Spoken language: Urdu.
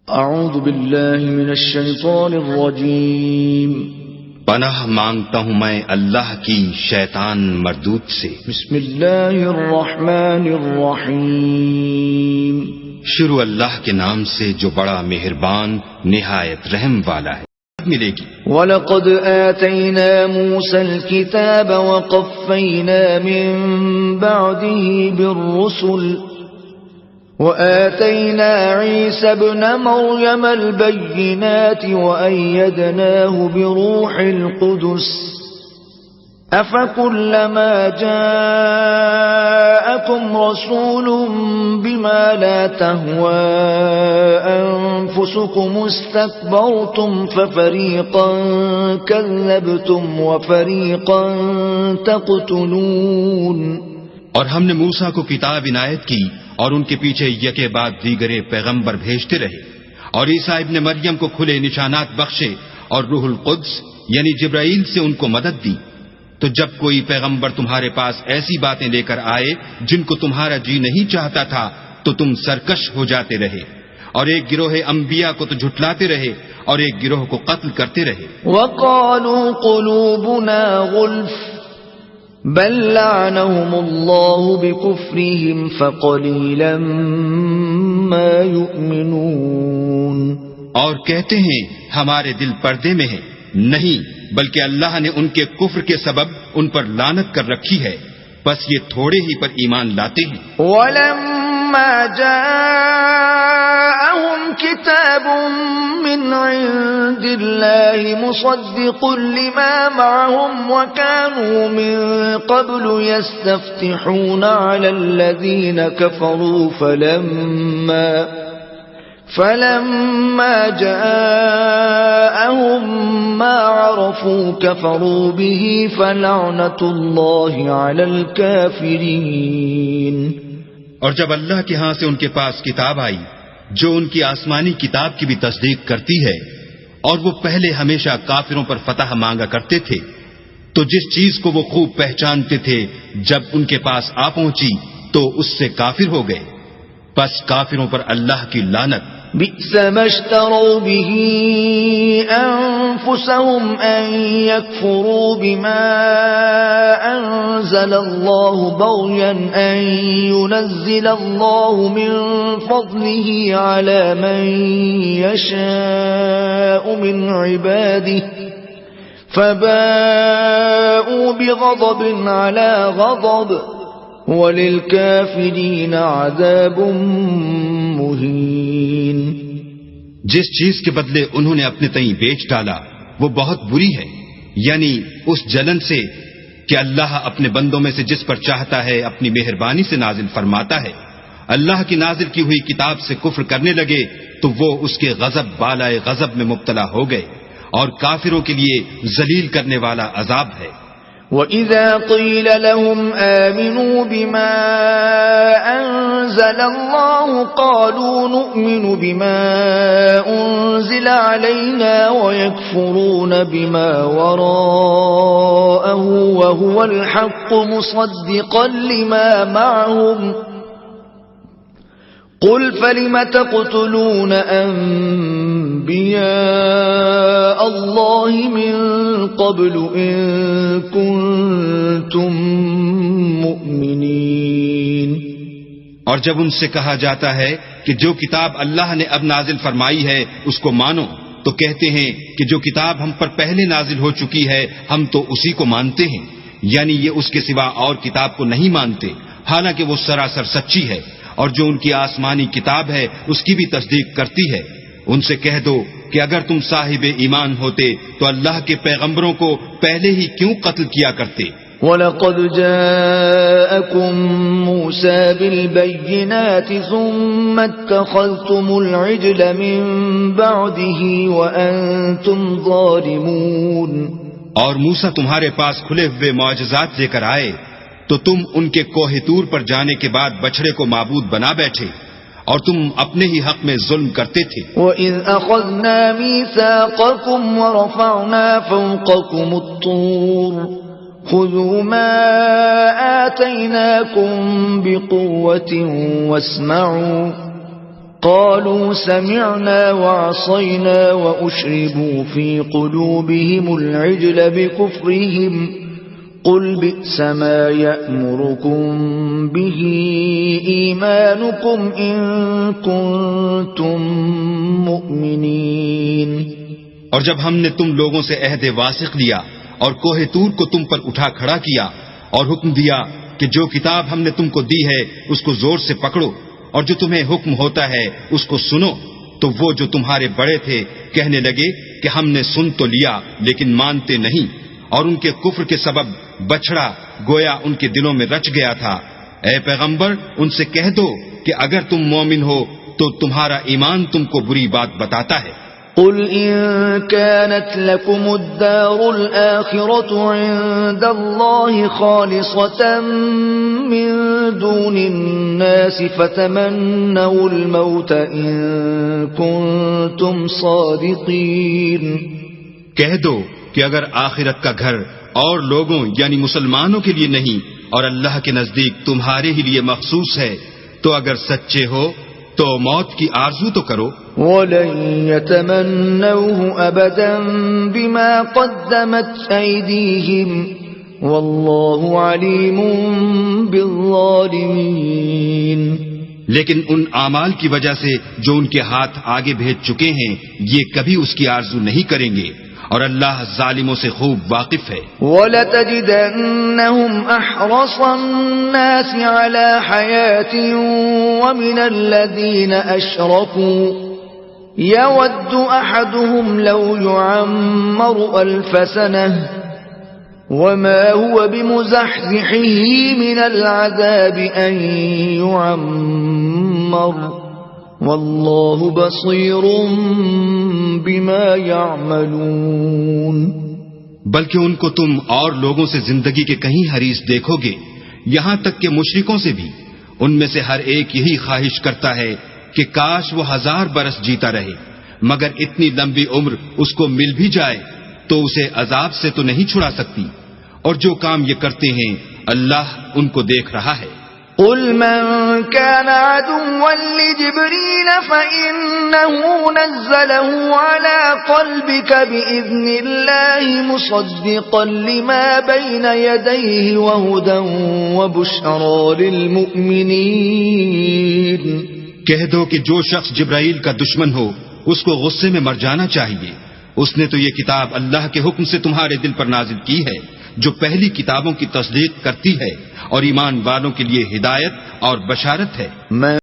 اعوذ باللہ من الشیطان الرجیم پناہ مانگتا ہوں میں اللہ کی شیطان مردود سے۔ بسم اللہ الرحمن الرحیم شروع اللہ کے نام سے جو بڑا مہربان نہایت رحم والا ہے۔ ملے گی وَلَقَدْ آتَيْنَا مُوسَى الْكِتَابَ وَقَفَّيْنَا مِن بَعْدِهِ بِالرُّسُلِ وَآتَيْنَا عِيسَى ابْنَ مَرْيَمَ الْبَيِّنَاتِ وَأَيَّدْنَاهُ بِرُوحِ الْقُدُسِ أَفَكُلَّمَا جَاءَكُمْ رَسُولٌ بِمَا لَا تَهْوَى أَنفُسُكُمُ اسْتَكْبَرْتُمْ فَفَرِيقًا كَذَّبْتُمْ وَفَرِيقًا تَقْتُلُونَ۔ اور ہم نے موسیٰ کو کتاب عنایت کی اور ان کے پیچھے یکے بعد دیگرے پیغمبر بھیجتے رہے، اور عیسیٰ ابن مریم کو کھلے نشانات بخشے اور روح القدس یعنی جبرائیل سے ان کو مدد دی۔ تو جب کوئی پیغمبر تمہارے پاس ایسی باتیں لے کر آئے جن کو تمہارا جی نہیں چاہتا تھا تو تم سرکش ہو جاتے رہے، اور ایک گروہ انبیاء کو تو جھٹلاتے رہے اور ایک گروہ کو قتل کرتے رہے۔ وَقَالُوا قُلُوبُنَا غُلْفٌ بل لعنهم الله بكفرهم فقليلا ما يؤمنون۔ اور کہتے ہیں ہمارے دل پردے میں ہیں، نہیں بلکہ اللہ نے ان کے کفر کے سبب ان پر لعنت کر رکھی ہے، بس یہ تھوڑے ہی پر ایمان لاتے ہیں۔ وَلَمَّا جَاءَهُمْ كِتَابٌ مِّنْ عِندِ اللَّهِ مُصَدِّقٌ لِّمَا مَعَهُمْ وَكَانُوا مِن قَبْلُ يَسْتَفْتِحُونَ عَلَى الَّذِينَ كَفَرُوا فَلَمَّا جَاءَهُمْ مَا عَرَفُوا كَفَرُوا بِهِ فَلَعْنَةُ اللَّهِ عَلَى الْكَافِرِينَ۔ اور جب اللہ کے ہاں سے ان کے پاس کتاب آئی جو ان کی آسمانی کتاب کی بھی تصدیق کرتی ہے، اور وہ پہلے ہمیشہ کافروں پر فتح مانگا کرتے تھے، تو جس چیز کو وہ خوب پہچانتے تھے جب ان کے پاس آ پہنچی تو اس سے کافر ہو گئے، بس کافروں پر اللہ کی لعنت۔ بئس ما اشتروا به أنفسهم أن يكفروا بما أنزل الله بغيا أن ينزل الله من فضله على من يشاء من عباده فباءوا بغضب على غضب وَلِلْكَافِرِينَ عَذَابٌ مُّهِينٌ۔ جس چیز کے بدلے انہوں نے اپنے تئیں بیچ ڈالا وہ بہت بری ہے، یعنی اس جلن سے کہ اللہ اپنے بندوں میں سے جس پر چاہتا ہے اپنی مہربانی سے نازل فرماتا ہے۔ اللہ کی نازل کی ہوئی کتاب سے کفر کرنے لگے تو وہ اس کے غضب بالائے غضب میں مبتلا ہو گئے، اور کافروں کے لیے ذلیل کرنے والا عذاب ہے۔ وَإِذَا قِيلَ لَهُمْ آمِنُوا بِمَا أَنزَلَ اللَّهُ قَالُوا نُؤْمِنُ بِمَا أُنزِلَ عَلَيْنَا وَيَكْفُرُونَ بِمَا وَرَاءَهُ وَهُوَ الْحَقُّ مُصَدِّقًا لِمَا مَعَهُمْ قُلْ فَلِمَ تَقْتُلُونَ أَنبِيَاءَ اللَّهِ مِن قَبْلُ إِن كُنتُم مُّؤْمِنِينَ۔ اور جب ان سے کہا جاتا ہے کہ جو کتاب اللہ نے اب نازل فرمائی ہے اس کو مانو، تو کہتے ہیں کہ جو کتاب ہم پر پہلے نازل ہو چکی ہے ہم تو اسی کو مانتے ہیں، یعنی یہ اس کے سوا اور کتاب کو نہیں مانتے، حالانکہ وہ سراسر سچی ہے، اور جو ان کی آسمانی کتاب ہے اس کی بھی تصدیق کرتی ہے۔ ان سے کہہ دو کہ اگر تم صاحب ایمان ہوتے تو اللہ کے پیغمبروں کو پہلے ہی کیوں قتل کیا کرتے۔ وَلَقَدْ جَاءَكُم مُّوسَىٰ بِالْبَيِّنَاتِ ثُمَّ اتَّخَذْتُمُ الْعِجْلَ مِن بَعْدِهِ وَأَنتُمْ ظَالِمُونَ۔ اور موسیٰ تمہارے پاس کھلے ہوئے معجزات لے کر آئے تو تم ان کے کوہ طور پر جانے کے بعد بچڑے کو معبود بنا بیٹھے، اور تم اپنے ہی حق میں ظلم کرتے تھے۔ وَإِذْ أَخَذْنَا مِيثَاقَكُمْ وَرَفَعْنَا فَوْقَكُمُ الطُّورَ خُذُوا مَا آتَيْنَاكُمْ بِقُوَّةٍ وَاسْمَعُوا قالوا سمعنا وعصينا وأشربوا في قلوبهم العجل بكفرهم قل بئس ما يأمركم به إيمانكم إن كنتم مؤمنين۔ اور جب ہم نے تم لوگوں سے عہد واثق لیا اور کوہ طور کو تم پر اٹھا کھڑا کیا اور حکم دیا کہ جو کتاب ہم نے تم کو دی ہے اس کو زور سے پکڑو اور جو تمہیں حکم ہوتا ہے اس کو سنو، تو وہ جو تمہارے بڑے تھے کہنے لگے کہ ہم نے سن تو لیا لیکن مانتے نہیں، اور ان کے کفر کے سبب بچڑا گویا ان کے دلوں میں رچ گیا تھا۔ اے پیغمبر ان سے کہہ دو کہ اگر تم مومن ہو تو تمہارا ایمان تم کو بری بات بتاتا ہے۔ قل إن كانت لكم الدار الآخرة عند الله خالصة من دون الناس فتمنوا الموت إن كنتم صادقين۔ کہہ دو کہ اگر آخرت کا گھر اور لوگوں یعنی مسلمانوں کے لیے نہیں اور اللہ کے نزدیک تمہارے ہی لیے مخصوص ہے تو اگر سچے ہو تو موت کی آرزو تو کرو۔ وَلَن يَتَمَنَّوْهُ أَبَدًا بِمَا قَدَّمَتْ أَيْدِيهِمْ وَاللَّهُ عَلِيمٌ بِالظَّالِمِينَ۔ لیکن ان اعمال کی وجہ سے جو ان کے ہاتھ آگے بھیج چکے ہیں یہ کبھی اس کی آرزو نہیں کریں گے، اور اللہ ظالموں سے خوب واقف ہے۔ وَلَتَجِدَنَّهُمْ أَحْرَصَ النَّاسِ عَلَى حَيَاةٍ وَمِنَ الَّذِينَ أَشْرَكُوا يَوَدُّ أَحَدُهُمْ لَوْ يُعَمَّرُ أَلْفَ سَنَةٍ وَمَا هُوَ بِمُزَحْزِحِهِ مِنَ الْعَذَابِ أَن يُعَمَّرَ واللہ بصیر بما یعملون۔ بلکہ ان کو تم اور لوگوں سے زندگی کے کہیں حریص دیکھو گے، یہاں تک کہ مشرکوں سے بھی۔ ان میں سے ہر ایک یہی خواہش کرتا ہے کہ کاش وہ 1000 برس جیتا رہے، مگر اتنی لمبی عمر اس کو مل بھی جائے تو اسے عذاب سے تو نہیں چھڑا سکتی، اور جو کام یہ کرتے ہیں اللہ ان کو دیکھ رہا ہے۔ قل من كان عدوا لجبريل فإنه نزله على قلبك بإذن الله مصدقا لما بين يديه وهدى وبشرى للمؤمنين۔ کہہ دو کہ جو شخص جبرائیل کا دشمن ہو اس کو غصے میں مر جانا چاہیے، اس نے تو یہ کتاب اللہ کے حکم سے تمہارے دل پر نازل کی ہے جو پہلی کتابوں کی تصدیق کرتی ہے، اور ایمان والوں کے لیے ہدایت اور بشارت ہے۔